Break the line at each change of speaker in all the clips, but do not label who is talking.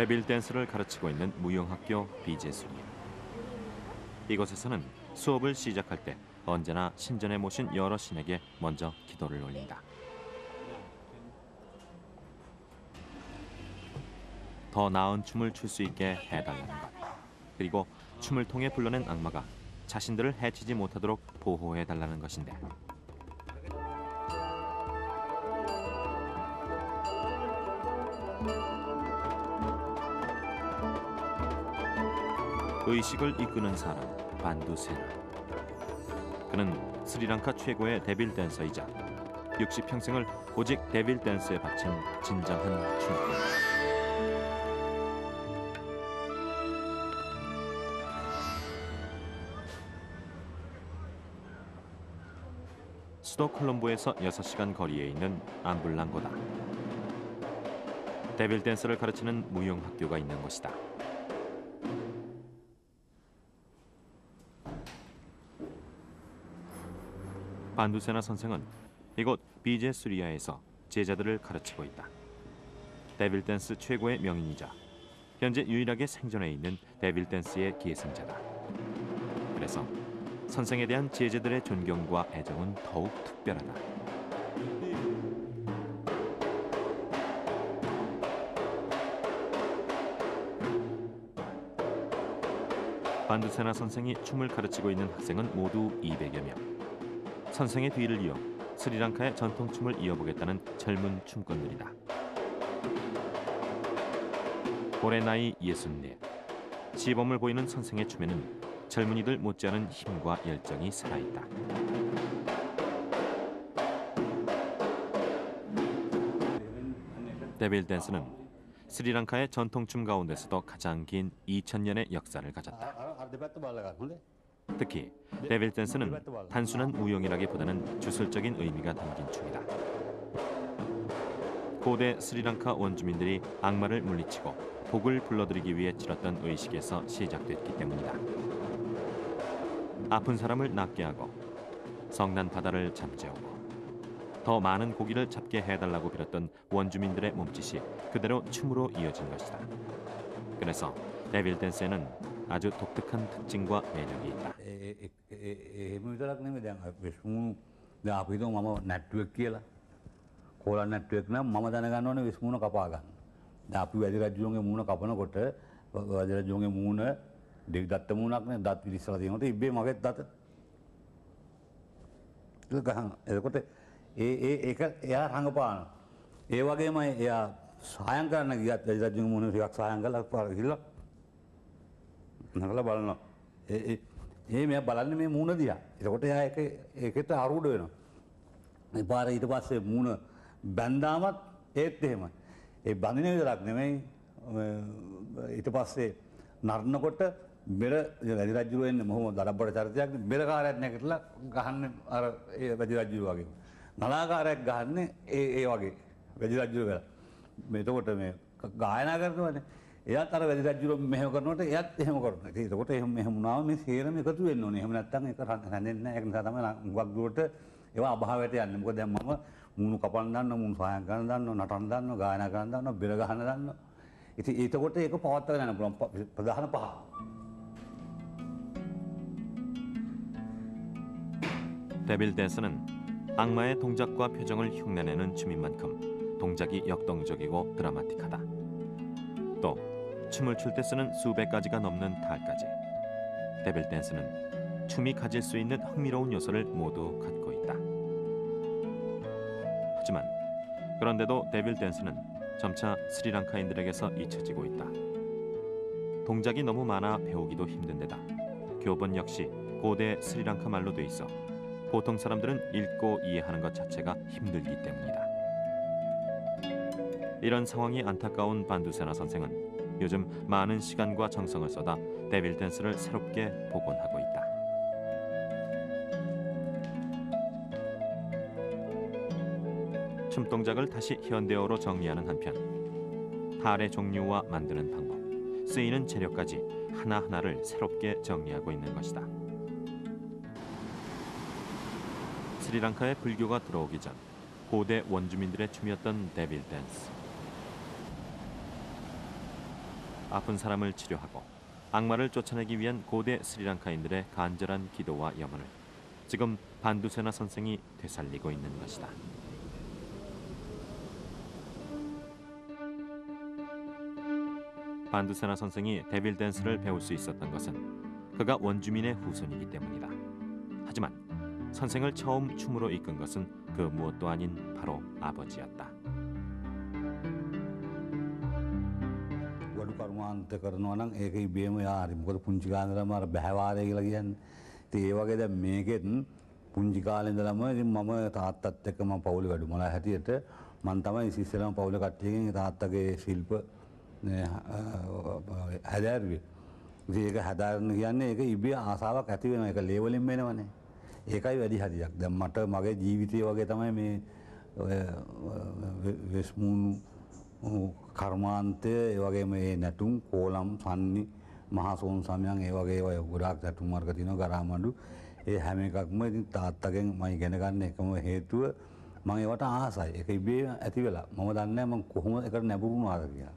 데빌 댄스를 가르치고 있는 무용학교 비제술이야. 이곳에서는 수업을 시작할 때 언제나 신전에 모신 여러 신에게 먼저 기도를 올린다. 더 나은 춤을 출 수 있게 해달라는 것. 그리고 춤을 통해 불러낸 악마가 자신들을 해치지 못하도록 보호해달라는 것인데. 의식을 이끄는 사람, 반두세나. 그는 스리랑카 최고의 데빌 댄서이자 60평생을 오직 데빌 댄스에 바친 진정한 춤꾼. 수도 콜롬보에서 6시간 거리에 있는 암블랑고다. 데빌 댄스를 가르치는 무용학교가 있는 곳이다. 반두세나 선생은 이곳 비제수리아에서 제자들을 가르치고 있다. 데빌 댄스 최고의 명인이자 현재 유일하게 생존해 있는 데빌 댄스의 계승자다. 그래서 선생에 대한 제자들의 존경과 애정은 더욱 특별하다. 반두세나 선생이 춤을 가르치고 있는 학생은 모두 200여 명. 선생의 뒤를 이어 스리랑카의 전통춤을 이어보겠다는 젊은 춤꾼들이다. 올해 나이 64. 시범을 보이는 선생의 춤에는 젊은이들 못지않은 힘과 열정이 살아있다. 데빌 댄스는 스리랑카의 전통춤 가운데서도 가장 긴 2000년의 역사를 가졌다. 특히 데빌 댄스는 단순한 무용이라기보다는 주술적인 의미가 담긴 춤이다. 고대 스리랑카 원주민들이 악마를 물리치고 복을 불러들이기 위해 치렀던 의식에서 시작됐기 때문이다. 아픈 사람을 낫게 하고 성난 바다를 잠재우고 더 많은 고기를 잡게 해달라고 빌었던 원주민들의 몸짓이 그대로 춤으로 이어진 것이다. 그래서 데빌 댄스에는 아주 독특한 특징과 매력이 있다.
කොලා නැට්ටුවෙක් නම් මම දැනගන්න ඕනේ විස්මුණ කපා ගන්න. දැන් අපි වැදි රජුගේ මූණ කපනකොට වැදි රජුගේ මූණ දෙවි දත්ත මූණක් නේ දත් විලිස්සලා තියෙනකොට ඉබ්බේ මගෙත් දත. ඒක ගහන. එතකොට ඒක එයා රංගපාන. ඒ වගේම එයා සායම් කරන්න ගියත් වැදි රජුගේ මූණ ටිකක් සායම් කරලා පාර ගිහලා නගලා බලනවා. මෙයා බලන්නේ මේ මූණ දිහා. එතකොට එයා ඒකට ආරූඪ වෙනවා. මේ පාර ඊට පස්සේ මූණ බැන්දාමත් ඒත් එහෙමයි. ඒ බඳින විතරක් නෙමෙයි ඊට පස්සේ නරනකොට බෙර වැදි රජුරු එන්නේ මොහොම දඩබ්බඩ චරිතයක් බෙර කාර්යයක් නැගිටලා ගහන්නේ අර ඒ වැදි රජුරු වගේ. නලාකාරයක් ගහන්නේ ඒ වගේ වැදි රජුරු වෙලා. එතකොට මේ ගායනා කරනවානේ. එයාත් අර වැදි රජුරු මෙහෙම කරනකොට එයාත් එහෙම කරනවා. ඒකකොට එහෙම වුණාම මේ සේරම එකතු වෙන්න ඕනේ. එහෙම නැත්නම් ඒක රැඳෙන්නේ නැහැ. ඒක නිසා තමයි මුගක් දුරට ඒවා අභාවයට යන්නේ. මොකද දැන් මම මූණු කපන්න දන්නවා, මූණු සායම් කරන්න දන්නවා, නටන්න දන්නවා, ගායනා කරන්න දන්නවා, බෙර ගහන්න දන්නවා. ඉතින් ඒකකොට ඒක පවත්වාගෙන යන්න පුළුවන් ප්‍රධාන පහ.
데빌 댄스는 악마의 동작과 표정을 흉내내는 춤인 만큼 동작이 역동적이고 드라마틱하다. 또 춤을 출 때 쓰는 수백 가지가 넘는 탈까지. 데빌 댄스는 춤이 가질 수 있는 흥미로운 요소를 모두 갖고 있다. 하지만 그런데도 데빌 댄스는 점차 스리랑카인들에게서 잊혀지고 있다. 동작이 너무 많아 배우기도 힘든 데다 교본 역시 고대 스리랑카 말로 돼 있어 보통 사람들은 읽고 이해하는 것 자체가 힘들기 때문이다. 이런 상황이 안타까운 반두세나 선생은 요즘 많은 시간과 정성을 쏟아 데빌 댄스를 새롭게 복원하고 있다. 춤 동작을 다시 현대어로 정리하는 한편 탈의 종류와 만드는 방법, 쓰이는 재료까지 하나하나를 새롭게 정리하고 있는 것이다. 스리랑카에 불교가 들어오기 전 고대 원주민들의 춤이었던 데빌 댄스. 아픈 사람을 치료하고 악마를 쫓아내기 위한 고대 스리랑카인들의 간절한 기도와 염원을 지금 반두세나 선생이 되살리고 있는 것이다. 반두세나 선생이 데빌 댄스를 배울 수 있었던 것은 그가 원주민의 후손이기 때문이다. 하지만 선생을 처음 춤으로 이끈 것은 그 무엇도 아닌 바로 아버지였다.
වඩු කර්මාන්ත කරනවා නම් ඒක ඉබේම යාරි. මොකද පුංචි කාලේ ඉඳලම අර බහැවාරය කියලා කියන්නේ. ඉතින් ඒ වගේ දැන් මේකෙත් පුංචි කාලේ ඉඳලම ඉතින් මම තාත්තත් එක්ක මම පවුලේ වැඩිමලා හැටියට මම තමයි ඉස්සෙල්ලාම පවුලේ කට්ටියගෙන් තාත්තගේ ශිල්ප හැදෑරුවේ. ඉතින් ඒක හැදෑරන කියන්නේ ඒක ඉබේ ආසාවක් ඇති වෙනවා. ඒක ලේවලින් වෙනවනේ. ඒකයි වැඩි හරියක්. දැන් මට මගේ ජීවිතය වගේ තමයි මේ වෙස්මුණු කර්මාන්තය ඒ වගේම මේ නැටුම් කෝලම් සන්නි මහා සෝන් සමයන් ඒ වගේ ඒවා ගොඩාක් නැටුම් වර්ග තියෙනවා ගරාමඩු ඒ හැම එකක්ම ඉතින් තාත්තගෙන් මම ඉගෙන ගන්න එකම හේතුව මම ඒවට ආසයි. ඒක ඉබේ ඇති වෙලා. මම දන්නේ නැහැ මම කොහොමද ඒකට නැඹුරු වුණාද කියලා.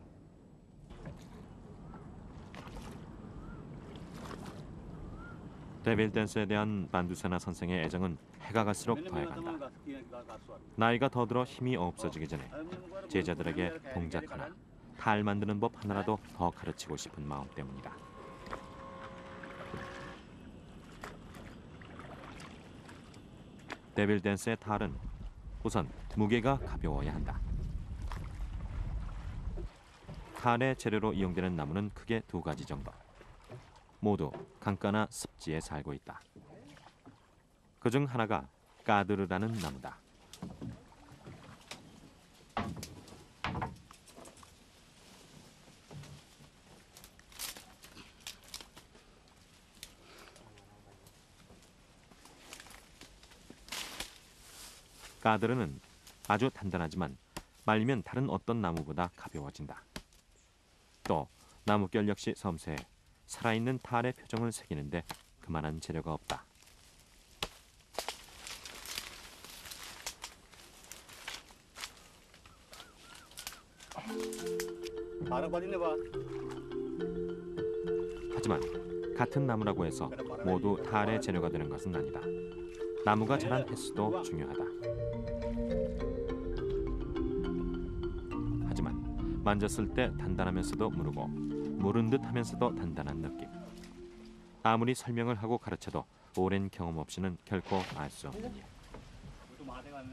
데빌 댄스에 대한 반두세나 선생의 애정은 해가 갈수록 더해간다. 나이가 더 들어 힘이 없어지기 전에 제자들에게 동작 하나, 탈 만드는 법 하나라도 더 가르치고 싶은 마음 때문이다. 데빌 댄스의 탈은 우선 무게가 가벼워야 한다. 탈의 재료로 이용되는 나무는 크게 두 가지 정도. 모두 강가나 습지에 살고 있다. 그중 하나가 까드르라는 나무다. 까드르는 아주 단단하지만 말리면 다른 어떤 나무보다 가벼워진다. 또 나뭇결 역시 섬세해 살아있는 탈의 표정을 새기는데 그만한 재료가 없다. 하지만 같은 나무라고 해서 모두 탈의 재료가 되는 것은 아니다. 나무가 자란 횟수도 중요하다. 하지만 만졌을 때 단단하면서도 무르고 무른 듯 하면서도 단단한 느낌. 아무리 설명을 하고 가르쳐도 오랜 경험 없이는 결코 알 수 없는 일.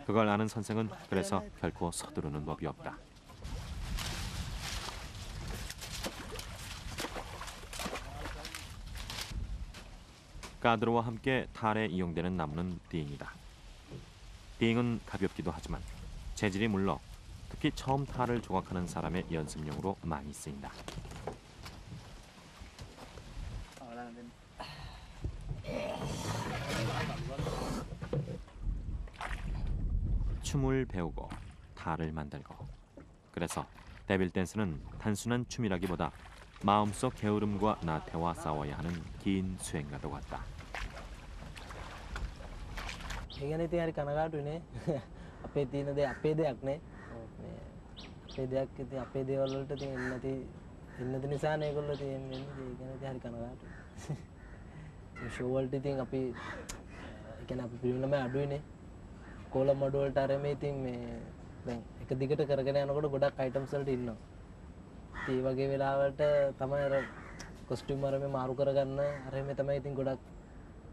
그걸 아는 선생은 그래서 결코 서두르는 법이 없다. 까드로와 함께 탈에 이용되는 나무는 딩이다. 딩은 가볍기도 하지만 재질이 물러 특히 처음 탈을 조각하는 사람의 연습용으로 많이 쓰인다. 춤을 배우고 탈을 만들고 그래서 데빌 댄스는 단순한 춤이라기보다 마음속 게으름과 나태와 싸워야 하는 긴 수행과도 같다.
ඒ ගැන ඉතින් හරි කනගාටුනේ. අපේ තියෙන දේ අපේ දෙයක් නේ. මේ අපේ දෙයක් ඉතින් අපේ දේවල් වලට ඉතින් එන්නති නිසානේ ඒගොල්ලෝ ඉතින් එන්නේ. ඒ ගැන ඉතින් හරි කනගාටුයි. මේ ෂෝ වලට ඉතින් අපි ඒ කියන්නේ අපි පිරිමි ළමයි අඩුයිනේ. කොලම් මඩු වලට අරම ඉතින් මේ දැන් එක දිගට කරගෙන යනකොට ගොඩක් අයිටම්ස් වලට ඉන්නවා. ඉතින් ඒ වගේ වෙලාවලට තමයි අර කොස්ටියුම් අරම මාරු කරගන්න අරම තමයි ඉතින් ගොඩක්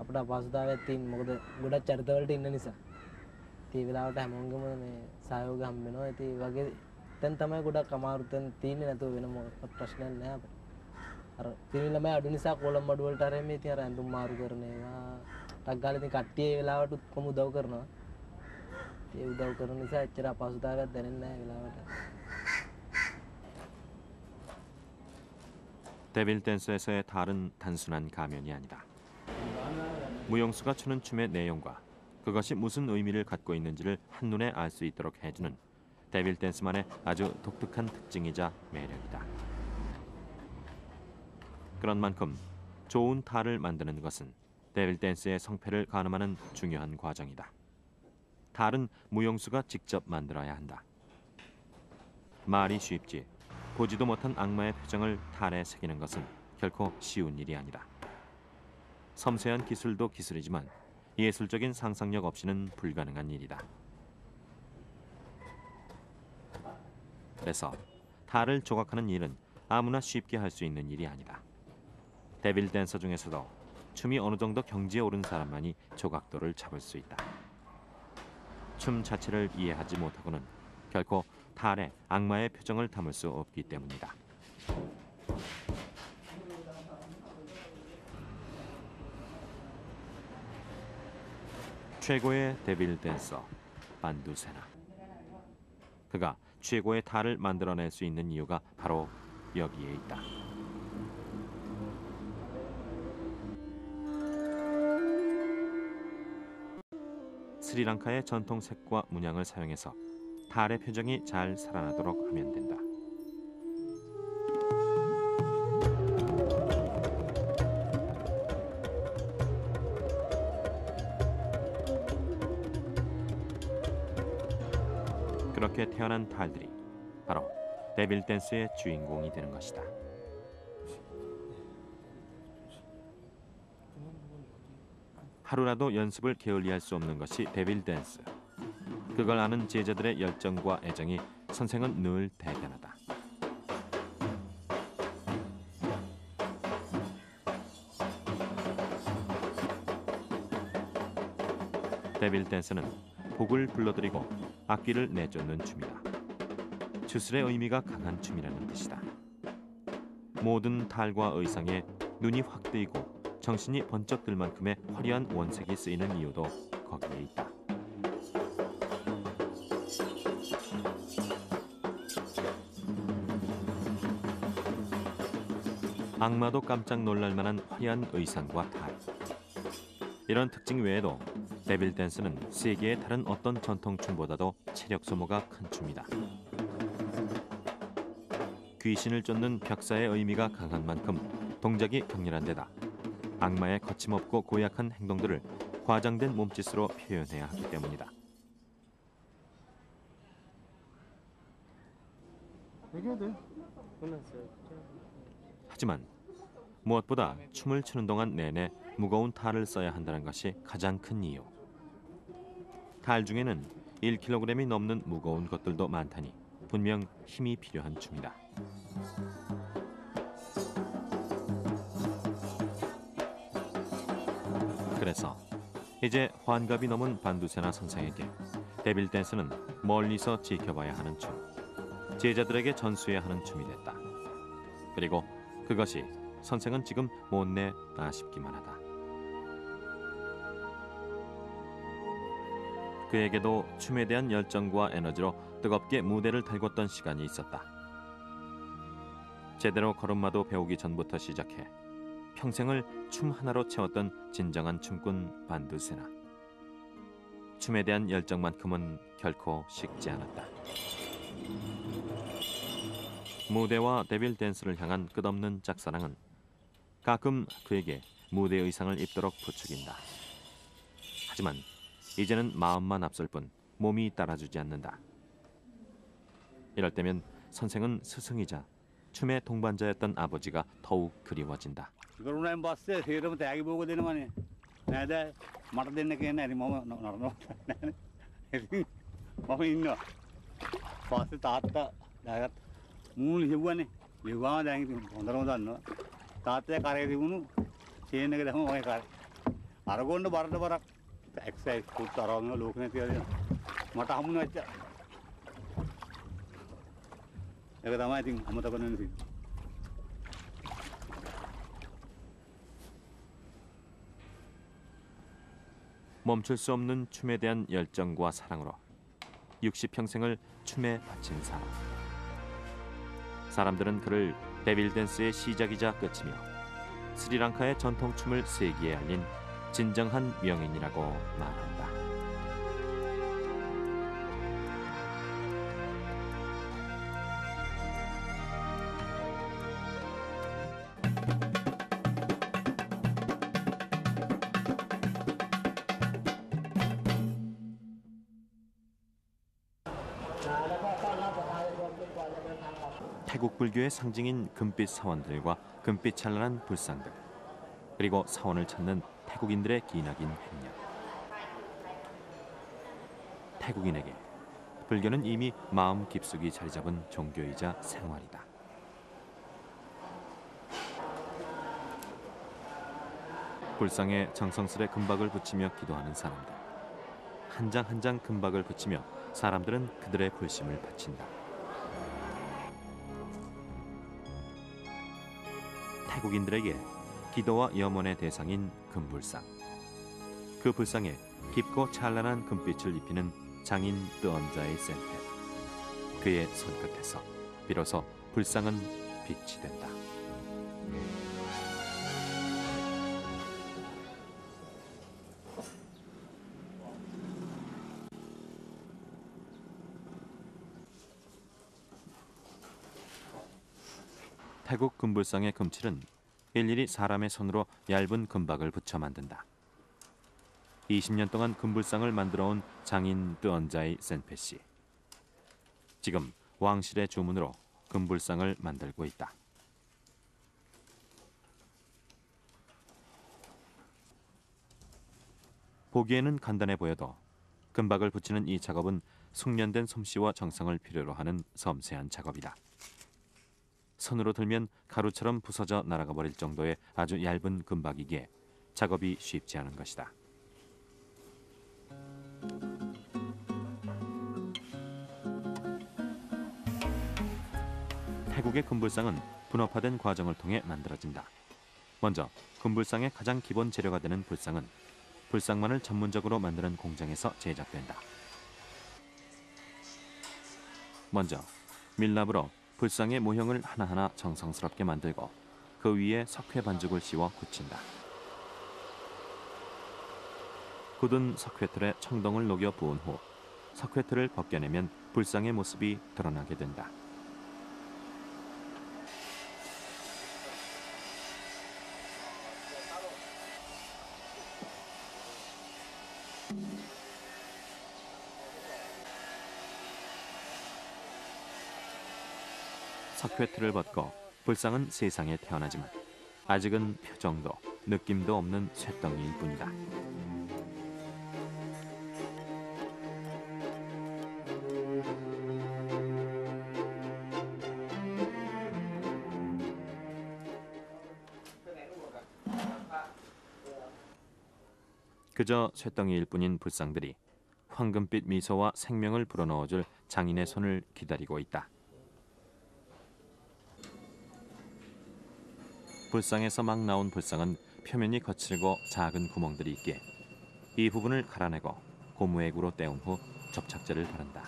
අපිට අපහසුතාවයක් තියෙන. මොකද ගොඩක් චරිත වලට ඉන්න නිසා. ඉතින් ඒ වෙලාවට හැමෝගෙම මේ සහයෝගය හම්බ වෙනවා. ඉතින් ඒ වගේ දැන් තමයි ගොඩක් අමාරු තැන් තියෙන්නේ නැතුව වෙන මොකක්වත් ප්‍රශ්නයක් නැහැ අපිට. අර පිරිමි ළමයි අඩු නිසා කොලම් මඩු වලට අරම ඉතින් අර ඇඳුම් මාරු කරන ඒවා ටක් ගාලා ඉතින් කට්ටිය ඒ වෙලාවට කොහොම උදව් කරනවා. ඒ උදව් කරන නිසා එච්චර අපහසුතාවයක් දැනෙන්නේ නැහැ ඒ වෙලාවට.
데빌 댄스에서의 탈은 단순한 가면이 아니다. 무용수가 추는 춤의 내용과 그것이 무슨 의미를 갖고 있는지를 한눈에 알 수 있도록 해주는 데빌 댄스만의 아주 독특한 특징이자 매력이다. 그런 만큼 좋은 탈을 만드는 것은 데빌 댄스의 성패를 가늠하는 중요한 과정이다. 탈은 무용수가 직접 만들어야 한다. 말이 쉽지 보지도 못한 악마의 표정을 탈에 새기는 것은 결코 쉬운 일이 아니다. 섬세한 기술도 기술이지만 예술적인 상상력 없이는 불가능한 일이다. 그래서 탈을 조각하는 일은 아무나 쉽게 할 수 있는 일이 아니다. 데빌 댄서 중에서도 춤이 어느 정도 경지에 오른 사람만이 조각도를 잡을 수 있다. 춤 자체를 이해하지 못하고는 결코 탈에 악마의 표정을 담을 수 없기 때문이다. 최고의 데빌 댄서 반두세나. 그가 최고의 탈을 만들어낼 수 있는 이유가 바로 여기에 있다. 스리랑카의 전통 색과 문양을 사용해서 탈의 표정이 잘 살아나도록 하면 된다. 그렇게 태어난 탈들이 바로 데빌 댄스의 주인공이 되는 것이다. 하루라도 연습을 게을리할 수 없는 것이 데빌 댄스. 그걸 아는 제자들의 열정과 애정이 선생은 늘 대견하다. 데빌 댄스는 복을 불러들이고 악기를 내쫓는 춤이다. 주술의 의미가 강한 춤이라는 뜻이다. 모든 탈과 의상에 눈이 확 뜨이고 정신이 번쩍 들 만큼의 화려한 원색이 쓰이는 이유도 거기에 있다. 악마도 깜짝 놀랄 만한 화려한 의상과 탈. 이런 특징 외에도 데빌 댄스는 세계의 다른 어떤 전통춤보다도 체력 소모가 큰 춤이다. 귀신을 쫓는 벽사의 의미가 강한 만큼 동작이 격렬한 데다 악마의 거침없고 고약한 행동들을 과장된 몸짓으로 표현해야 하기 때문이다. 하지만 무엇보다 춤을 추는 동안 내내 무거운 탈을 써야 한다는 것이 가장 큰 이유. 탈 중에는 1kg이 넘는 무거운 것들도 많다니 분명 힘이 필요한 춤이다. 그래서 이제 환갑이 넘은 반두세나 선생에게 데빌 댄스는 멀리서 지켜봐야 하는 춤, 제자들에게 전수해야 하는 춤이 됐다. 그리고 그것이 선생은 지금 못내 아쉽기만 하다. 그에게도 춤에 대한 열정과 에너지로 뜨겁게 무대를 달궜던 시간이 있었다. 제대로 걸음마도 배우기 전부터 시작해 평생을 춤 하나로 채웠던 진정한 춤꾼 반두세나. 춤에 대한 열정만큼은 결코 식지 않았다. 무대와 데빌 댄스를 향한 끝없는 짝사랑은 가끔 그에게 무대 의상을 입도록 부추긴다. 하지만 이제는 마음만 앞설 뿐 몸이 따라주지 않는다. 이럴 때면 선생은 스승이자 춤의 동반자였던 아버지가 더욱 그리워진다.
그러면 버스에 세르면 대기 보고 되는 거네. 내가 මට දෙන්න කියන්නේ හරි මම නරනවා නැහැ. ඉතින් මම ඉන්නවා. පස්සේ තාත්තා දාගත් මූණ ලිව්වනේ. ලිව්වම දැන් ඉතින් හොඳටම දන්නවා. තාත්තයා කරේ තිබුණු චේන් එක දැම්ම මගේ කරේ. අරගොන්න බරට බරක් එක්සයිස් ෆුඩ් තරවම ලෝකනේ තියලා මට හමුන වෙච්ච. ඒක තමයි ඉතින් අමතක වෙන සිද්ධ.
멈출 수 없는 춤에 대한 열정과 사랑으로 60평생을 춤에 바친 사람. 사람들은 그를 데빌 댄스의 시작이자 끝이며 스리랑카의 전통 춤을 세계에 알린 진정한 명인이라고 말한다. 태국 불교의 상징인 금빛 사원들과 금빛 찬란한 불상들, 그리고 사원을 찾는 태국인들의 기나긴 행렬. 태국인에게 불교는 이미 마음 깊숙이 자리 잡은 종교이자 생활이다. 불상에 정성스레 금박을 붙이며 기도하는 사람들. 한 장 한 장 금박을 붙이며 사람들은 그들의 불심을 바친다. 태국인들에게 기도와 염원의 대상인 금불상. 그 불상에 깊고 찬란한 금빛을 입히는 장인 뜨언자의 센테. 그의 손끝에서 비로소 불상은 빛이 된다. 태국 금불상의 금칠은 일일이 사람의 손으로 얇은 금박을 붙여 만든다. 20년 동안 금불상을 만들어온 장인 뜨언자이 센페 씨. 지금 왕실의 주문으로 금불상을 만들고 있다. 보기에는 간단해 보여도 금박을 붙이는 이 작업은 숙련된 솜씨와 정성을 필요로 하는 섬세한 작업이다. 손으로 들면 가루처럼 부서져 날아가 버릴 정도의 아주 얇은 금박이기에 작업이 쉽지 않은 것이다. 태국의 금불상은 분업화된 과정을 통해 만들어진다. 먼저 금불상의 가장 기본 재료가 되는 불상은 불상만을 전문적으로 만드는 공장에서 제작된다. 먼저 밀랍으로 불상의 모형을 하나하나 정성스럽게 만들고 그 위에 석회 반죽을 씌워 굳힌다. 굳은 석회틀에 청동을 녹여 부은 후 석회틀을 벗겨내면 불상의 모습이 드러나게 된다. 석회틀을 벗고 불상은 세상에 태어나지만 아직은 표정도 느낌도 없는 쇳덩이일 뿐이다. 그저 쇳덩이일 뿐인 불상들이 황금빛 미소와 생명을 불어넣어줄 장인의 손을 기다리고 있다. 불상에서 막 나온 불상은 표면이 거칠고 작은 구멍들이 있기에 이 부분을 갈아내고 고무액으로 떼운 후 접착제를 바른다.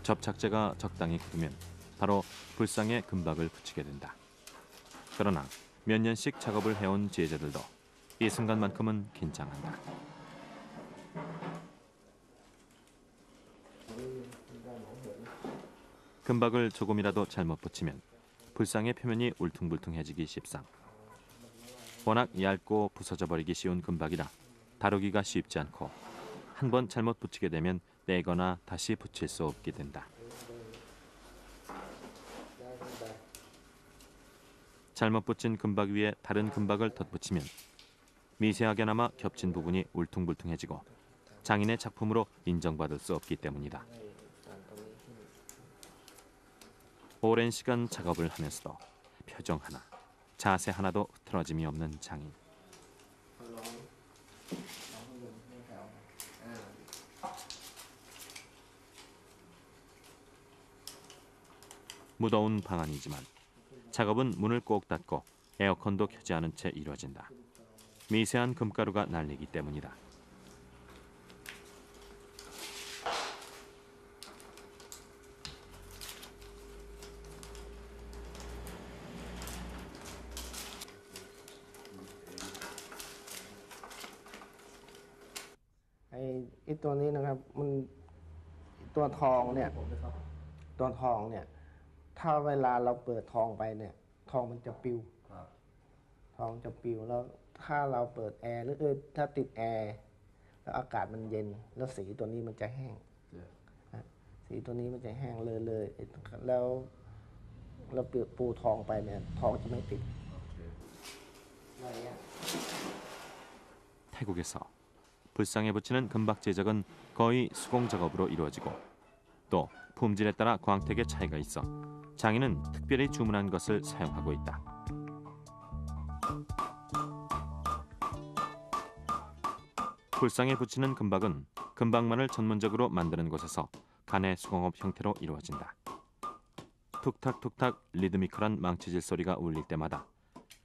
접착제가 적당히 굳으면 바로 불상에 금박을 붙이게 된다. 그러나 몇 년씩 작업을 해온 제자들도 이 순간만큼은 긴장한다. 금박을 조금이라도 잘못 붙이면 불상의 표면이 울퉁불퉁해지기 십상. 워낙 얇고 부서져 버리기 쉬운 금박이라 다루기가 쉽지 않고 한 번 잘못 붙이게 되면 떼거나 다시 붙일 수 없게 된다. 잘못 붙인 금박 위에 다른 금박을 덧붙이면 미세하게나마 겹친 부분이 울퉁불퉁해지고 장인의 작품으로 인정받을 수 없기 때문이다. 오랜 시간 작업을 하면서도 표정 하나, 자세 하나도 흐트러짐이 없는 장인. 무더운 방 안이지만 작업은 문을 꼭 닫고 에어컨도 켜지 않은 채 이루어진다. 미세한 금가루가 날리기 때문이다.
ตัวนี้นะครับมันตัวทองเนี่ยตัวทองเนี่ยถ้าเวลาเราเปิดทองไปเนี่ยทองมันจะปิวทองจะปิวแล้ว
ถ้าเราเปิดแอร์หรือถ้าติดแอร์แล้วอากาศมันเย็นแล้วสีตัวนี้มันจะแห้งสีตัวนี้มันจะแห้งเลยแล้วเราเปลือกปูทองไปเนี่ยทองจะไม่ติด
태국에서 불상에 붙이는 금박 제작은 거의 수공 작업으로 이루어지고 또 품질에 따라 광택의 차이가 있어 장인은 특별히 주문한 것을 사용하고 있다. 불상에 붙이는 금박은 금박만을 전문적으로 만드는 곳에서 간의 수공업 형태로 이루어진다. 툭탁툭탁 리드미컬한 망치질 소리가 울릴 때마다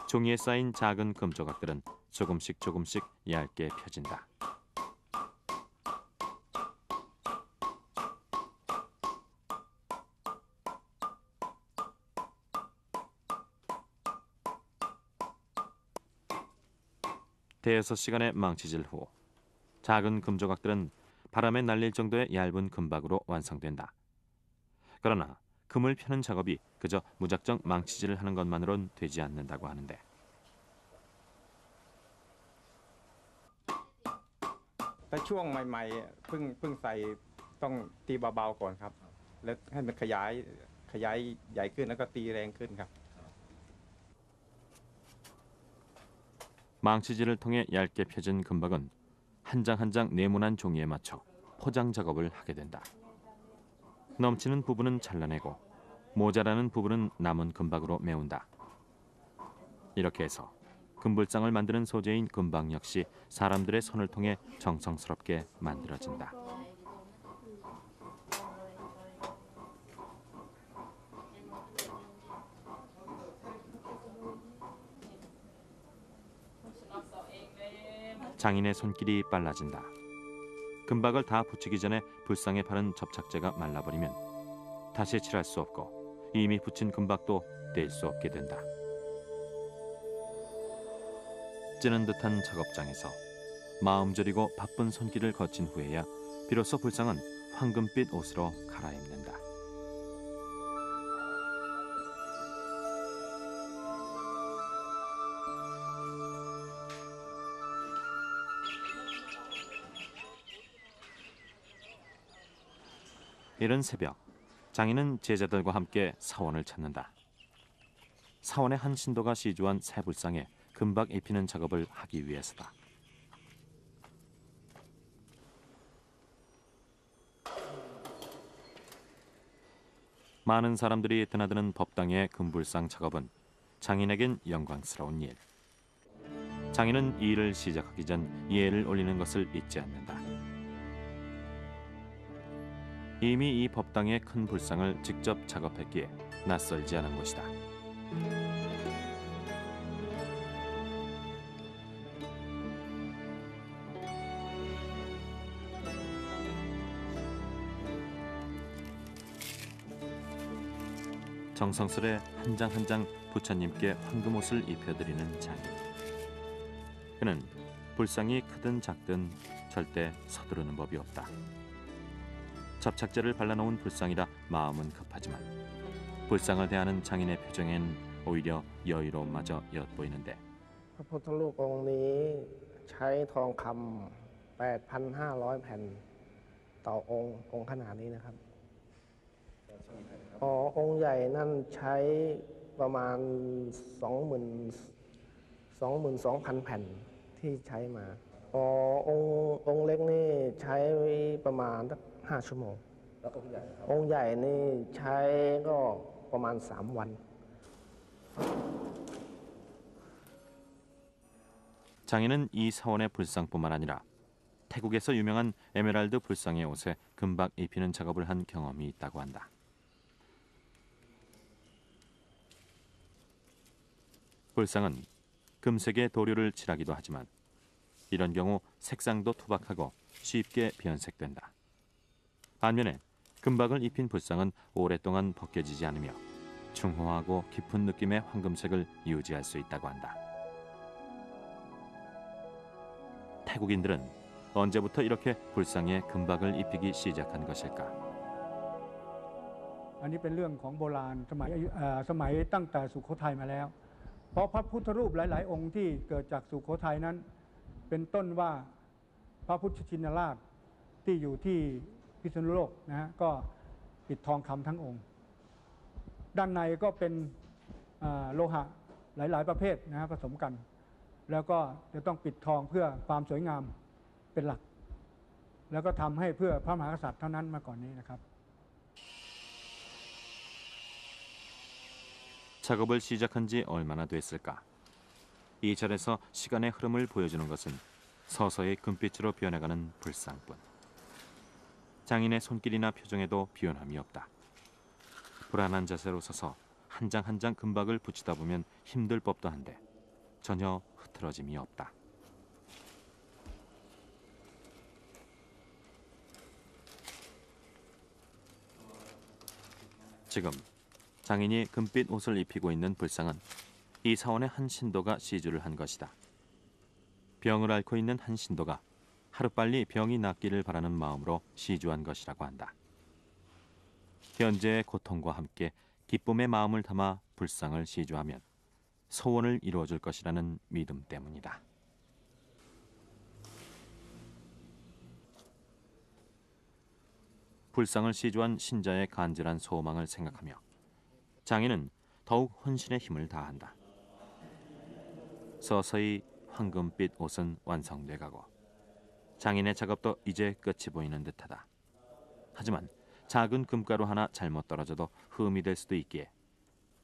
종이에 쌓인 작은 금 조각들은 조금씩 얇게 펴진다. 대여섯 시간의 망치질 후 작은 금 조각들은 바람에 날릴 정도의 얇은 금박으로 완성된다. 그러나 금을 펴는 작업이 그저 무작정 망치질을 하는 것만으론 되지 않는다고 하는데.
แต่ช่วงใหม่ๆเพิ่งใส่ต้องตีเบาๆก่อนครับแล้วให้มันขยายใหญ่ขึ้นแล้วก็ตีแรงขึ้นครับ
망치질을 통해 얇게 펴진 금박은 한 장 한 장 네모난 종이에 맞춰 포장 작업을 하게 된다. 넘치는 부분은 잘라내고 모자라는 부분은 남은 금박으로 메운다. 이렇게 해서 금불상을 만드는 소재인 금박 역시 사람들의 손을 통해 정성스럽게 만들어진다. 장인의 손길이 빨라진다. 금박을 다 붙이기 전에 불상에 바른 접착제가 말라버리면 다시 칠할 수 없고 이미 붙인 금박도 뗄 수 없게 된다. 찌는 듯한 작업장에서 마음 졸이고 바쁜 손길을 거친 후에야 비로소 불상은 황금빛 옷으로 갈아입는다. 이른 새벽, 장인은 제자들과 함께 사원을 찾는다. 사원의 한 신도가 시주한 새 불상에 금박 입히는 작업을 하기 위해서다. 많은 사람들이 드나드는 법당의 금불상 작업은 장인에겐 영광스러운 일. 장인은 이 일을 시작하기 전 예를 올리는 것을 잊지 않는다. 이미 이 법당의 큰 불상을 직접 작업했기에 낯설지 않은 것이다. 정성스레 한 장 한 장 부처님께 황금옷을 입혀드리는 장인. 그는 불상이 크든 작든 절대 서두르는 법이 없다. 접착제를 발라놓은 불상이라 마음은 급하지만 불상을 대하는 장인의 표정엔 오히려 여유로움마저 엿보이는데.
พระพุทธรูปองค์นี้ใช้ทองคำ 8,500 แผ่นต่อองค์ขนาดนี้นะครับองค์ใหญ่นั่นใช้ประมาณ 22,000 แผ่นที่ใช้มาองค์เล็กนี่ใช้ประมาณสัก5 ชั่วโมงแล้วองค์ใหญ่นี่ใช้ก็ประมาณ3 วัน
장인은 이 사원의 불상뿐만 아니라 태국에서 유명한 에메랄드 불상의 옷에 금박 입히는 작업을 한 경험이 있다고 한다. 불상은 금색의 도료를 칠하기도 하지만 이런 경우 색상도 투박하고 쉽게 변색된다. 반면에 금박을 입힌 불상은 오랫동안 벗겨지지 않으며 중후하고 깊은 느낌의 황금색을 유지할 수 있다고 한다. 태국인들은 언제부터 이렇게 불상에 금박을 입히기 시작한 것일까?
อันนี้เป็นเรื่องของโบราณสมัยตั้งแต่สุโขทัยมาแล้ว เพราะพระพุทธรูปหลายๆ องค์ที่เกิดจากสุโขทัยนั้น เป็นต้นว่าพระพุทธชินราชที่อยู่ที่พิษณุโลกนะฮะก็ปิดทองคำทั้งองค์ ด้านในก็เป็นโลหะหลายๆประเภทนะฮะผสมกัน แล้วก็จะต้องปิดทองเพื่อความสวยงามเป็นหลัก แล้วก็ทำให้เพื่อพระมหากษัตริย์เท่านั้นมาก่อนนี้นะครับ
작업을 시작한 지 얼마나 됐을까? 이 절에서 시간의 흐름을 보여주는 것은 서서히 금빛으로 변해가는 불상뿐. 장인의 손길이나 표정에도 변함이 없다. 불안한 자세로 서서 한 장 한 장 금박을 붙이다 보면 힘들 법도 한데 전혀 흐트러짐이 없다. 지금 장인이 금빛 옷을 입히고 있는 불상은 이 사원의 한 신도가 시주를 한 것이다. 병을 앓고 있는 한 신도가 하루빨리 병이 낫기를 바라는 마음으로 시주한 것이라고 한다. 현재의 고통과 함께 기쁨의 마음을 담아 불상을 시주하면 소원을 이루어줄 것이라는 믿음 때문이다. 불상을 시주한 신자의 간절한 소망을 생각하며 장인은 더욱 혼신의 힘을 다한다. 서서히 황금빛 옷은 완성돼 가고 장인의 작업도 이제 끝이 보이는 듯하다. 하지만 작은 금가루 하나 잘못 떨어져도 흠이 될 수도 있기에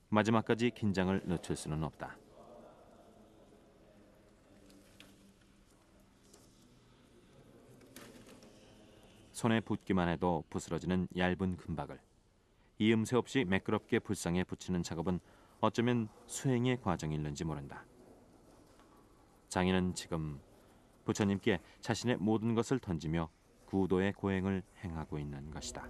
마지막까지 긴장을 늦출 수는 없다. 손에 붙기만 해도 부스러지는 얇은 금박을 이음새 없이 매끄럽게 불상에 붙이는 작업은 어쩌면 수행의 과정일는지 모른다. 장인은 지금 부처님께 자신의 모든 것을 던지며 구도의 고행을 행하고 있는 것이다.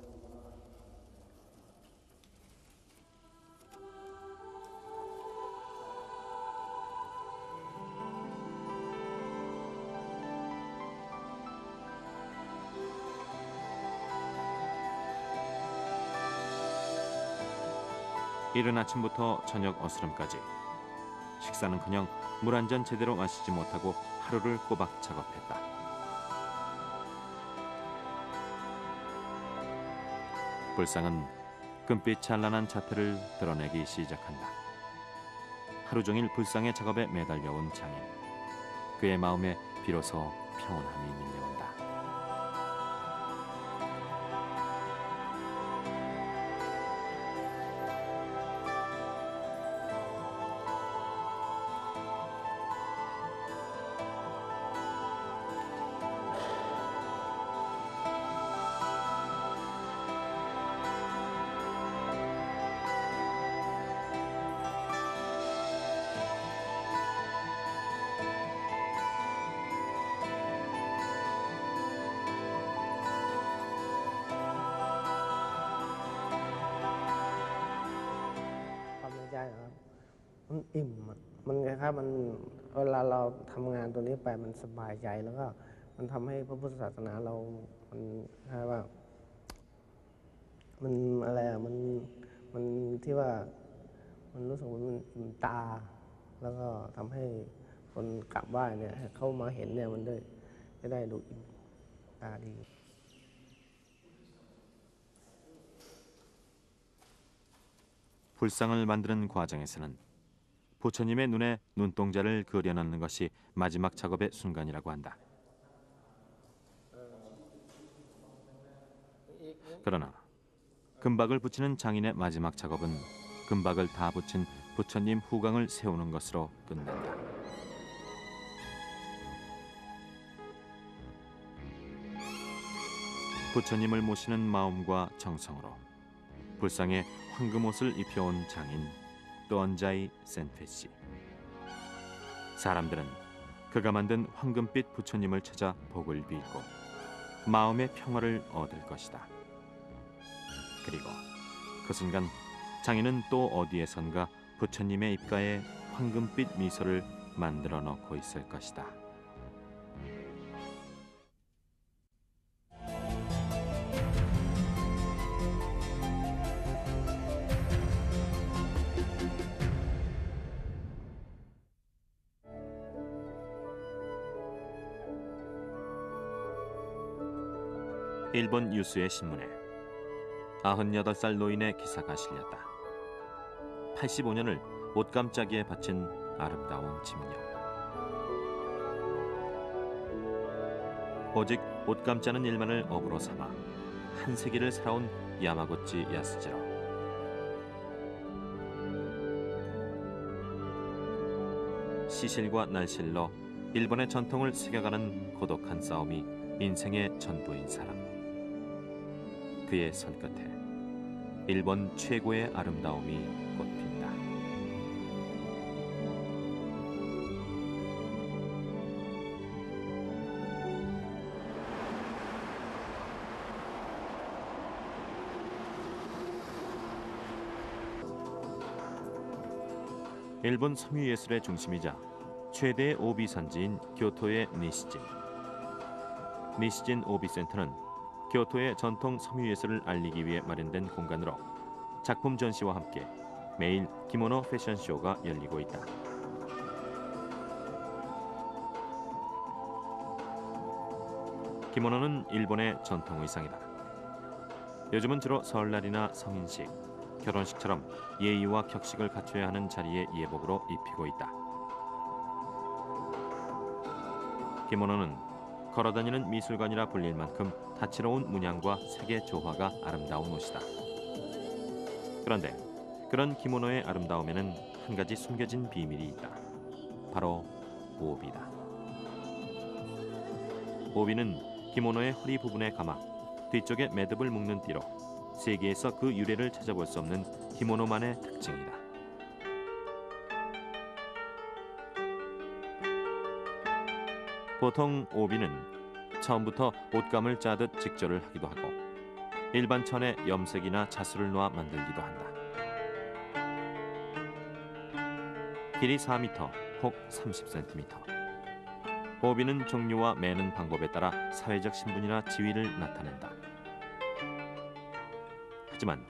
이른 아침부터 저녁 어스름까지 식사는커녕 물 한 잔 제대로 마시지 못하고 하루를 꼬박 작업했다. 불상은 금빛 찬란한 자태를 드러내기 시작한다. 하루 종일 불상의 작업에 매달려온 장인. 그의 마음에 비로소 평온함이 밀려온다.
มันอิ่มมันไงครับมันเวลาเราทำงานตัวนี้ไปมันสบายใจแล้วก็มันทำให้พระพุทธศาสนาเรามันใช่ว่ามันอะไรอ่ะมันที่ว่ามันรู้สึกว่ามันอิ่มตาแล้วก็ทำให้คนกราบไหว้เนี่ยเข้ามาเห็นเนี่ยมันได้ดูอิ่มตาดี
불상을 만드는 과정에서는 부처님의 눈에 눈동자를 그려넣는 것이 마지막 작업의 순간이라고 한다. 그러나 금박을 붙이는 장인의 마지막 작업은 금박을 다 붙인 부처님 후광을 세우는 것으로 끝낸다. 부처님을 모시는 마음과 정성으로 불상에 황금옷을 입혀온 장인 또언자이 센페씨. 사람들은 그가 만든 황금빛 부처님을 찾아 복을 빌고 마음의 평화를 얻을 것이다. 그리고 그 순간 장인은 또 어디에선가 부처님의 입가에 황금빛 미소를 만들어 놓고 있을 것이다. 일본 유수의 신문에 98살 노인의 기사가 실렸다. 85년을 옷감짜기에 바친 아름다운 집녀. 오직 옷감짜는 일만을 업으로 삼아 한 세기를 살아온 야마구치 야스지로. 시실과 날실로 일본의 전통을 새겨가는 고독한 싸움이 인생의 전부인 사람. 그의 손끝에 일본 최고의 아름다움이 꽃핀다. 일본 섬유예술의 중심이자 최대의 오비 산지인 교토의 니시진. 니시진 오비센터는 교토의 전통 섬유예술을 알리기 위해 마련된 공간으로 작품 전시와 함께 매일 기모노 패션쇼가 열리고 있다. 기모노는 일본의 전통 의상이다. 요즘은 주로 설날이나 성인식, 결혼식처럼 예의와 격식을 갖춰야 하는 자리의 예복으로 입히고 있다. 기모노는 걸어다니는 미술관이라 불릴 만큼 다채로운 문양과 색의 조화가 아름다운 옷이다. 그런데 그런 기모노의 아름다움에는 한 가지 숨겨진 비밀이 있다. 바로 오비다. 오비는 기모노의 허리 부분에 감아 뒤쪽에 매듭을 묶는 띠로 세계에서 그 유래를 찾아볼 수 없는 기모노만의 특징이다. 보통 오비는 처음부터 옷감을 짜듯 직조를 하기도 하고 일반 천에 염색이나 자수를 놓아 만들기도 한다. 길이 4m, 폭 30cm. 오비는 종류와 매는 방법에 따라 사회적 신분이나 지위를 나타낸다. 하지만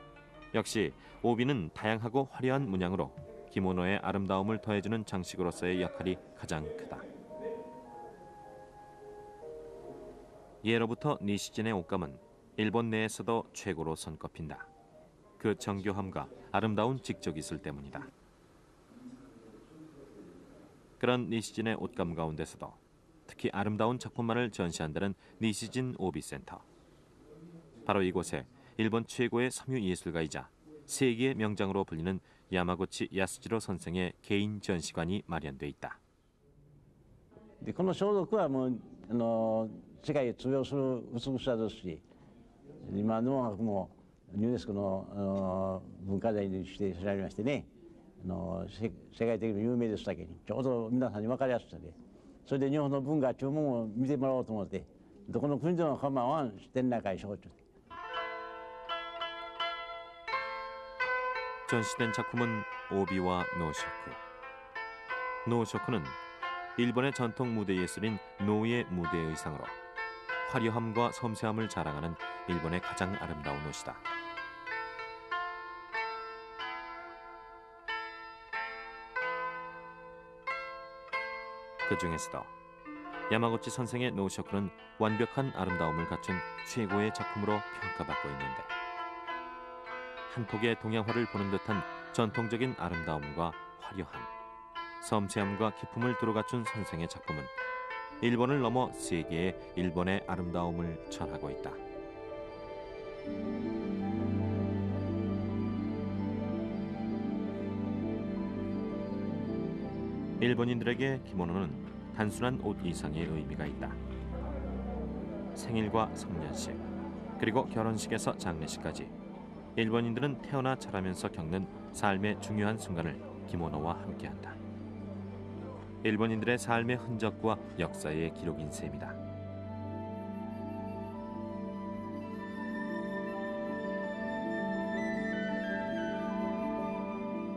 역시 오비는 다양하고 화려한 문양으로 기모노의 아름다움을 더해주는 장식으로서의 역할이 가장 크다. 예로부터 니시진의 옷감은 일본 내에서도 최고로 손꼽힌다. 그 정교함과 아름다운 직접기술 때문이다. 그런 니시진의 옷감 가운데서도 특히 아름다운 작품만을 전시한다는 니시진 오비센터. 바로 이곳에 일본 최고의 섬유 예술가이자 세계의 명장으로 불리는 야마구치 야스지로 선생의 개인 전시관이 마련돼 있다.
この装束はもう世界を通用する美しさですし、今のもユネスコの文化財に指定されましてね、世界的に有名ですだけにちょうど皆さんに分かりやすさで、それで日本の文化というものを見てもらおうと思って、どこの国でも構わん展覧会しようと。
전시된 작품은 오비와 노쇼크. 노쇼크는 일본의 전통 무대 예술인 노의 무대 의상으로 화려함과 섬세함을 자랑하는 일본의 가장 아름다운 옷이다. 그 중에서도 야마구치 선생의 노쇼크는 완벽한 아름다움을 갖춘 최고의 작품으로 평가받고 있는데 한 폭의 동양화를 보는 듯한 전통적인 아름다움과 화려함, 섬세함과 기품을 두루 갖춘 선생의 작품은 일본을 넘어 세계에 일본의 아름다움을 전하고 있다. 일본인들에게 기모노는 단순한 옷 이상의 의미가 있다. 생일과 성년식, 그리고 결혼식에서 장례식까지 일본인들은 태어나 자라면서 겪는 삶의 중요한 순간을 기모노와 함께한다. 일본인들의 삶의 흔적과 역사의 기록인 셈이다.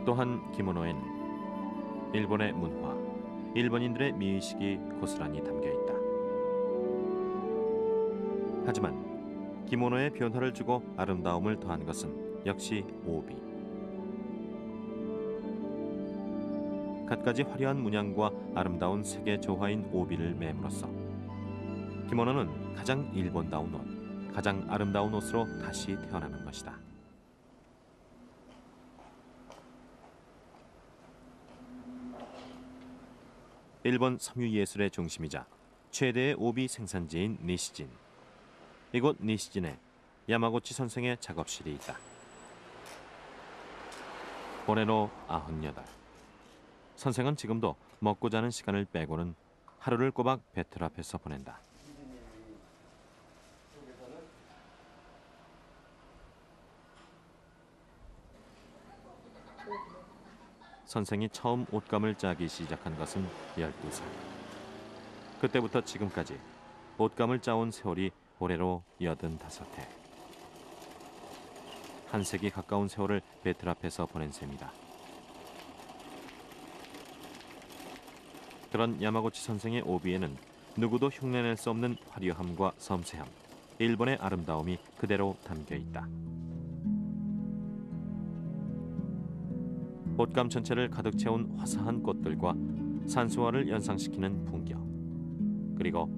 또한 기모노에는 일본의 문화, 일본인들의 미의식이 고스란히 담겨 있다. 하지만 기모노에 변화를 주고 아름다움을 더한 것은 역시 오비. 갖가지 화려한 문양과 아름다운 색의 조화인 오비를 매므로써 기모노는 가장 일본다운 옷, 가장 아름다운 옷으로 다시 태어나는 것이다. 일본 섬유 예술의 중심이자 최대의 오비 생산지인 니시진. 이곳 니시진에 야마고치 선생의 작업실이 있다. 올해로 98. 선생은 지금도 먹고 자는 시간을 빼고는 하루를 꼬박 배틀 앞에서 보낸다. 선생이 처음 옷감을 짜기 시작한 것은 12살. 그때부터 지금까지 옷감을 짜온 세월이 올해로 85해. 한 세기 가까운 세월을 배틀 앞에서 보낸 셈이다. 그런 야마고치 선생의 오비에는 누구도 흉내낼 수 없는 화려함과 섬세함, 일본의 아름다움이 그대로 담겨 있다. 옷감 전체를 가득 채운 화사한 꽃들과 산수화를 연상시키는 풍경, 그리고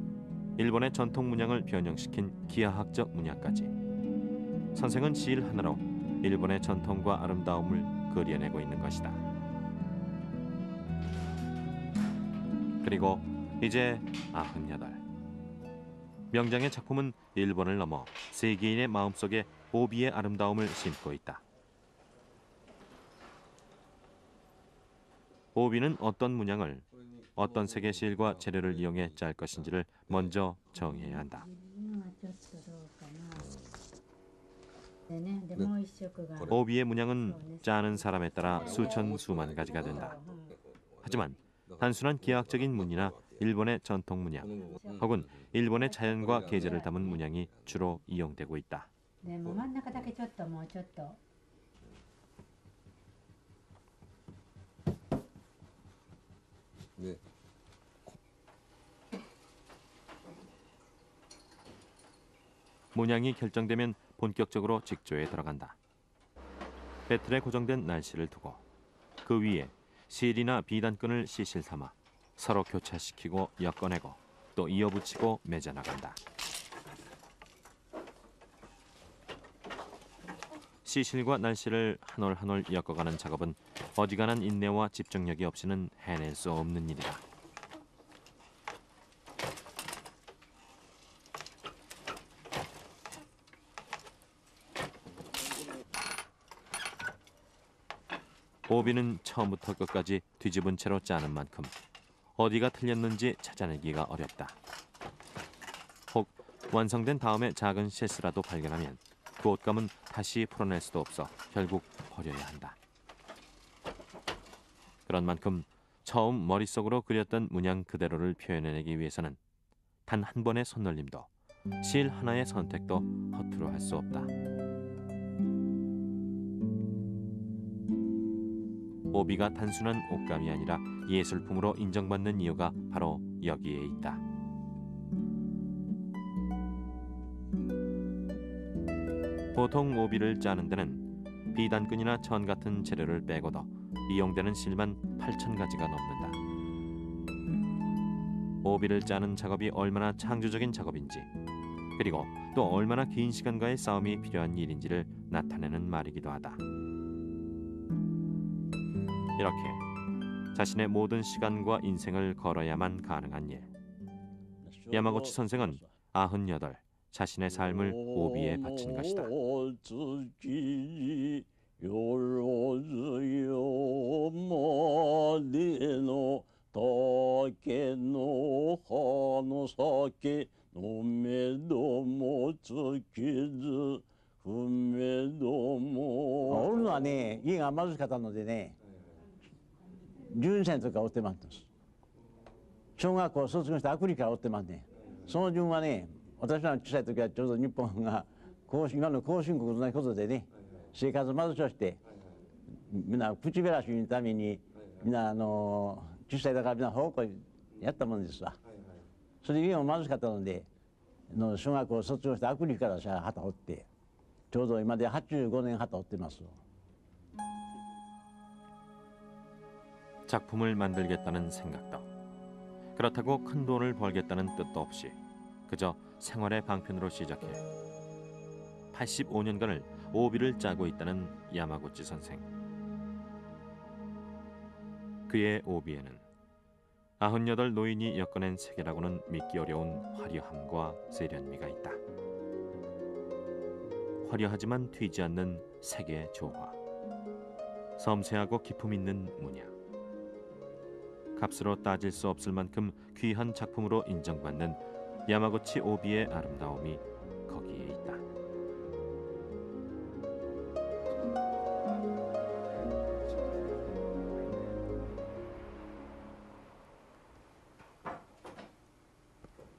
일본의 전통 문양을 변형시킨 기하학적 문양까지. 선생은 실 하나로 일본의 전통과 아름다움을 그려내고 있는 것이다. 그리고 이제 98. 명장의 작품은 일본을 넘어 세계인의 마음속에 오비의 아름다움을 심고 있다. 오비는 어떤 문양을, 어떤 색의 실과 재료를 이용해 짤 것인지를 먼저 정해야 한다. 오비의 문양은 짜는 사람에 따라 수천 수만 가지가 된다. 하지만 단순한 기하학적인 문이나 일본의 전통 문양 혹은 일본의 자연과 계절을 담은 문양이 주로 이용되고 있다.
네.
문양이 결정되면 본격적으로 직조에 들어간다. 배틀에 고정된 날씨를 두고 그 위에 실이나 비단끈을 시실 삼아 서로 교차시키고 엮어내고 또 이어붙이고 맺어나간다. 시실과 날씨를 한 올 한 올 엮어가는 작업은 어지간한 인내와 집중력이 없이는 해낼 수 없는 일이다. 오비는 처음부터 끝까지 뒤집은 채로 짜는 만큼 어디가 틀렸는지 찾아내기가 어렵다. 혹 완성된 다음에 작은 실수라도 발견하면 그 옷감은 다시 풀어낼 수도 없어 결국 버려야 한다. 그런 만큼 처음 머릿속으로 그렸던 문양 그대로를 표현해내기 위해서는 단 한 번의 손놀림도 실 하나의 선택도 허투루 할 수 없다. 오비가 단순한 옷감이 아니라 예술품으로 인정받는 이유가 바로 여기에 있다. 보통 오비를 짜는 데는 비단끈이나 천 같은 재료를 빼고도 이용되는 실만 8,000가지가 넘는다. 오비를 짜는 작업이 얼마나 창조적인 작업인지, 그리고 또 얼마나 긴 시간과의 싸움이 필요한 일인지를 나타내는 말이기도 하다. 이렇게 자신의 모든 시간과 인생을 걸어야만 가능한 일. 야마고치 선생은 98 자신의 삶을 오비에 바친 것이다.
오늘はね、家が貧しかったのでね、12歳とか追ってます。小学校卒業してアフリカを追ってますね。その順はね、私らの小さい時はちょうど日本が今の後進国と同じことでね、生活貧しくして、みんな口減らしのために、みんな小さいだからみんな奉公やったもんですわ。それで家も貧しかったので、小学校卒業してアフリカから旗を折って、ちょうど今で85年旗を折ってます。
작품을 만들겠다는 생각도, 그렇다고 큰 돈을 벌겠다는 뜻도 없이 그저 생활의 방편으로 시작해 85년간을 오비를 짜고 있다는 야마구치 선생. 그의 오비에는 98 노인이 엮어낸 세계라고는 믿기 어려운 화려함과 세련미가 있다. 화려하지만 튀지 않는 세계의 조화, 섬세하고 기품 있는 문양, 값으로 따질 수 없을 만큼 귀한 작품으로 인정받는 야마구치 오비의 아름다움이 거기에 있다.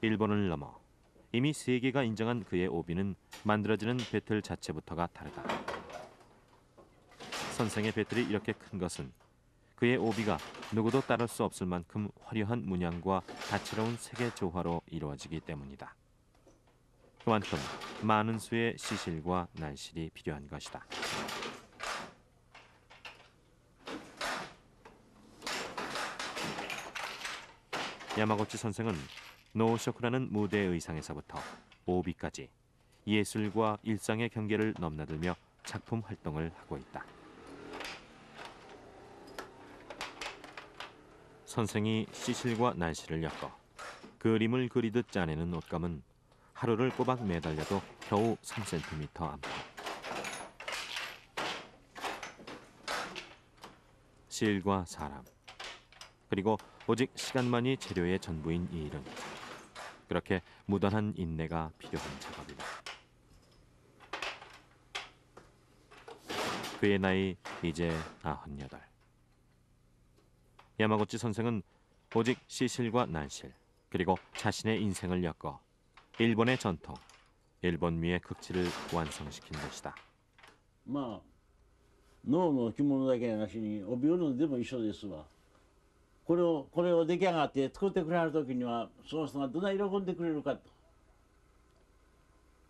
일본을 넘어 이미 세계가 인정한 그의 오비는 만들어지는 배틀 자체부터가 다르다. 선생의 배틀이 이렇게 큰 것은 그의 오비가 누구도 따를 수 없을 만큼 화려한 문양과 다채로운 색의 조화로 이루어지기 때문이다. 그만큼 많은 수의 시실과 날실이 필요한 것이다. 야마구치 선생은 노쇼크라는 무대 의상에서부터 오비까지 예술과 일상의 경계를 넘나들며 작품 활동을 하고 있다. 선생이 시실과 날씨를 엮어 그림을 그리듯 짜내는 옷감은 하루를 꼬박 매달려도 겨우 3cm 안팎. 실과 사람, 그리고 오직 시간만이 재료의 전부인 이 일은 그렇게 무던한 인내가 필요한 작업이다. 그의 나이 이제 98. 야마구치 선생은 오직 시실과 날실, 그리고 자신의 인생을 엮어 일본의 전통, 일본미의 극치를 완성시킨 것이다.
まあ脳の着物だけなしに帯織るのでも一緒ですわ。これを出来上がって作ってくれはる時にはその人がどない喜んでくれるかと、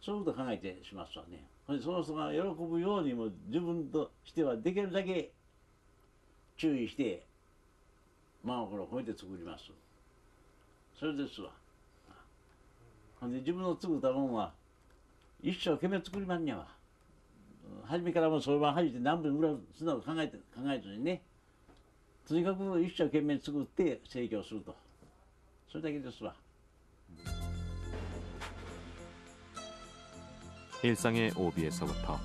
そういうことを考えてしますわね。その人が喜ぶようにも自分としてはできるだけ注意して真心を込めて作ります。それですわ。ほんで自分の作ったもんは一生懸命作りまんにゃわ。初めからもうそろばん弾いて何分ぐらいするのか考えずにね、とにかく一生懸命作って提供すると、それだけですわ。
일상의 오비에서부터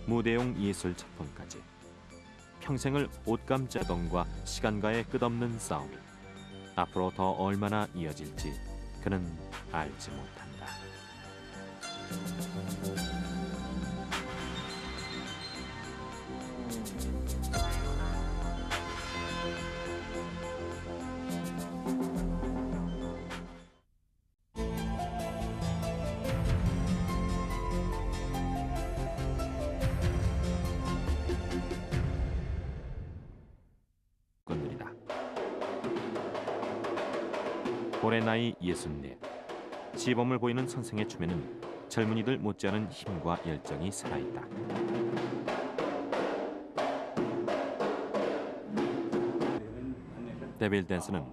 무대용 예술 작품까지 평생을 옷감 짜동과 시간과의 끝없는 싸움. 앞으로 더 얼마나 이어질지 그는 알지 못한다. 건드리다. 올해 나이 64. 시범을 보이는 선생의 춤에는 젊은이들 못지않은 힘과 열정이 살아있다. 데빌 댄스는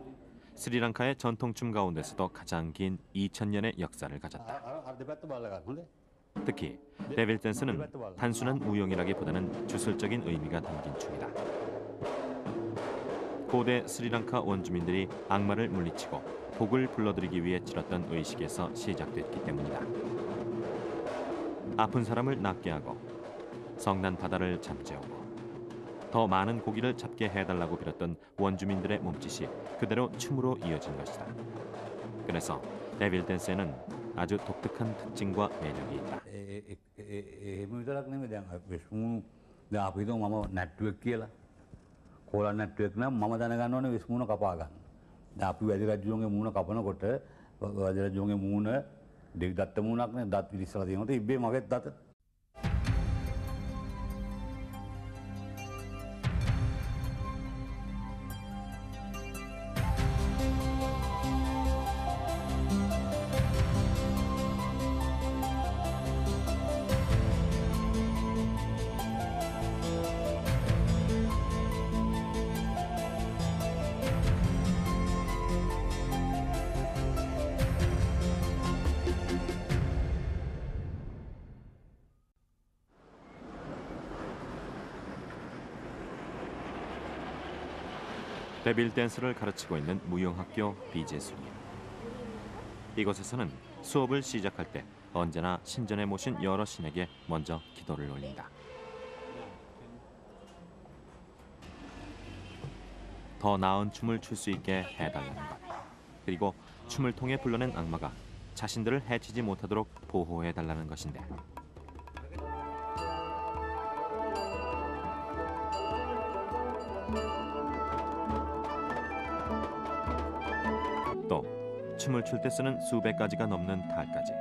스리랑카의 전통춤 가운데서도 가장 긴 2000년의 역사를 가졌다. 특히 데빌 댄스는 단순한 무용이라기보다는 주술적인 의미가 담긴 춤이다. 고대 스리랑카 원주민들이 악마를 물리치고 복을 불러들이기 위해 치렀던 의식에서 시작됐기 때문이다. 아픈 사람을 낫게 하고 성난 바다를 잠재우고 더 많은 고기를 잡게 해달라고 빌었던 원주민들의 몸짓이 그대로 춤으로 이어진 것이다. 그래서 데빌 댄스에는 아주 독특한 특징과 매력이 있다.
කොලා නැට්ටුවෙක් නම් මම දැනගන්න ඕනේ විසමුණ කපා ගන්න. දැන් අපි වැදි රජුගේ මූණ කපනකොට වැදි රජුගේ මූණ දෙවි දත්ත මූණක් නේ, දත් ඉස්සලා තියෙනවා. ඉබ්බේ මගෙත් දත.
데빌 댄스를 가르치고 있는 무용학교 비제술이야. 이곳에서는 수업을 시작할 때 언제나 신전에 모신 여러 신에게 먼저 기도를 올린다. 더 나은 춤을 출 수 있게 해달라는 것. 그리고 춤을 통해 불러낸 악마가 자신들을 해치지 못하도록 보호해달라는 것인데. 또 춤을 출 때 쓰는 수백 가지가 넘는 탈까지.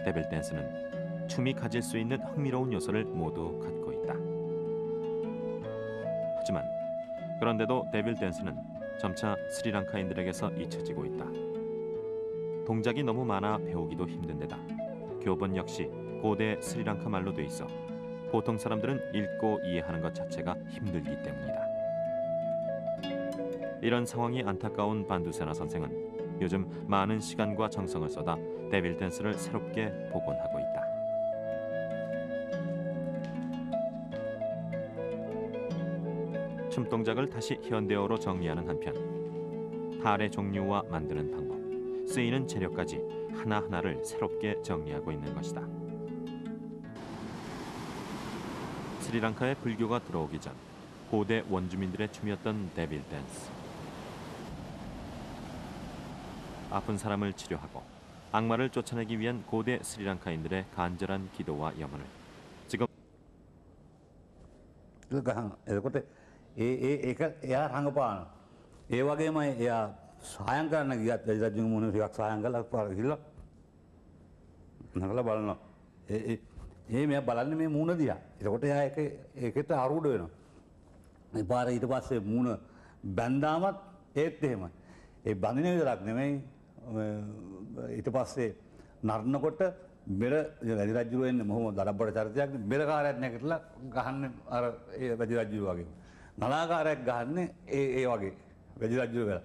데빌 댄스는 춤이 가질 수 있는 흥미로운 요소를 모두 갖고 있다. 하지만 그런데도 데빌 댄스는 점차 스리랑카인들에게서 잊혀지고 있다. 동작이 너무 많아 배우기도 힘든 데다 교본 역시 고대 스리랑카 말로 돼 있어 보통 사람들은 읽고 이해하는 것 자체가 힘들기 때문이다. 이런 상황이 안타까운 반두세나 선생은 요즘 많은 시간과 정성을 쏟아 데빌 댄스를 새롭게 복원하고 있다. 춤 동작을 다시 현대어로 정리하는 한편 탈의 종류와 만드는 방법, 쓰이는 재료까지 하나하나를 새롭게 정리하고 있는 것이다. 스리랑카에 불교가 들어오기 전 고대 원주민들의 춤이었던 데빌 댄스. 아픈 사람을 치료하고 악마를 쫓아내기 위한 고대 스리랑카인들의 간절한 기도와 염원을 지금
그러니까 එතකොට ඒක එයා රඟපාන. ඒ වගේම එයා සායම් කරන්න ගියත් රජුගේ මොන ටිකක් සායම් කරලා පාර ගිහලා නගලා බලනවා. මෙයා බලන්නේ මේ මූණ දිහා. එතකොට එයා ඒකට ආරූඪ වෙනවා. මේ පාර ඊට පස්සේ මූණ බැන්දාමත් ඒත් එහෙමයි. ඒ බඳින විතරක් නෙමෙයි ඊට පස්සේ නරනකොට මෙර වැඩි රජු වෙන්නේ මොහොම දරබ්බර චරිතයක් මෙරකාරයක් නැගිටලා ගහන්නේ අර ඒ වැඩි රජු වගේ. නලාකාරයක් ගහන්නේ ඒ වගේ වැඩි රජු වෙලා.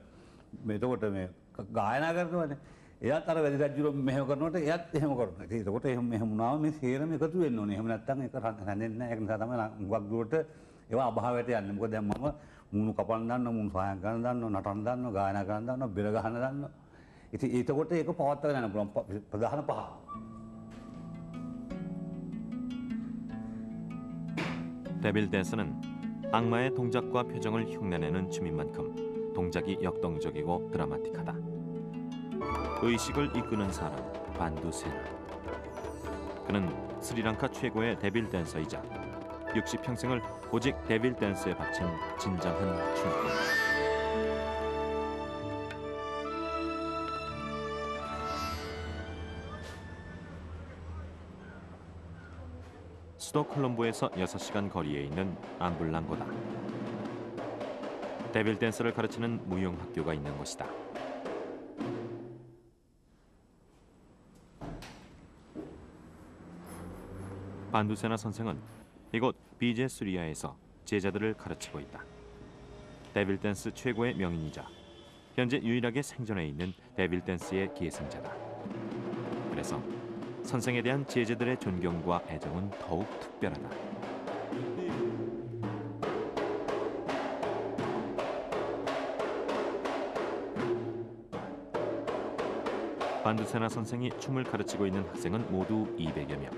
එතකොට මේ ගායනා කරනවානේ. එයාත් අර වැඩි රජු මෙහෙම කරනකොට එයාත් එහෙම කරනවා. ඒකකොට එහෙම වුණාම මේ සේරම එකතු වෙන්න ඕනේ. එහෙම නැත්නම් ඒක රැඳෙන්නේ නැහැ. ඒක නිසා තමයි මුගක් දුරට ඒවා අභාවයට යන්නේ. මොකද දැන් මම මූණු කපන්න දන්නවා, මූණු සායම් කරන්න දන්නවා, නටන්න දන්නවා, ගායනා කරන්න දන්නවා, බෙර ගහන්න දන්නවා. ඉතින් ඒකකොට ඒක පවත්වාගෙන යන්න පුළුවන් ප්‍රධාන පහ.
데빌 댄스는 악마의 동작과 표정을 흉내내는 춤인 만큼 동작이 역동적이고 드라마틱하다. 의식을 이끄는 사람 반두세나. 그는 스리랑카 최고의 데빌 댄서이자 60평생을 오직 데빌 댄스에 바친 진정한 춤꾼. 수도 콜롬보에서 6시간 거리에 있는 암블랑고다. 데빌 댄스를 가르치는 무용학교가 있는 곳이다. 반두세나 선생은 이곳 비제수리아에서 제자들을 가르치고 있다. 데빌 댄스 최고의 명인이자 현재 유일하게 생존해 있는 데빌 댄스의 계승자다. 그래서 선생에 대한 제자들의 존경과 애정은 더욱 특별하다. 반두세나 선생이 춤을 가르치고 있는 학생은 모두 200여 명.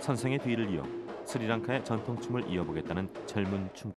선생의 뒤를 이어 스리랑카의 전통춤을 이어보겠다는 젊은 춤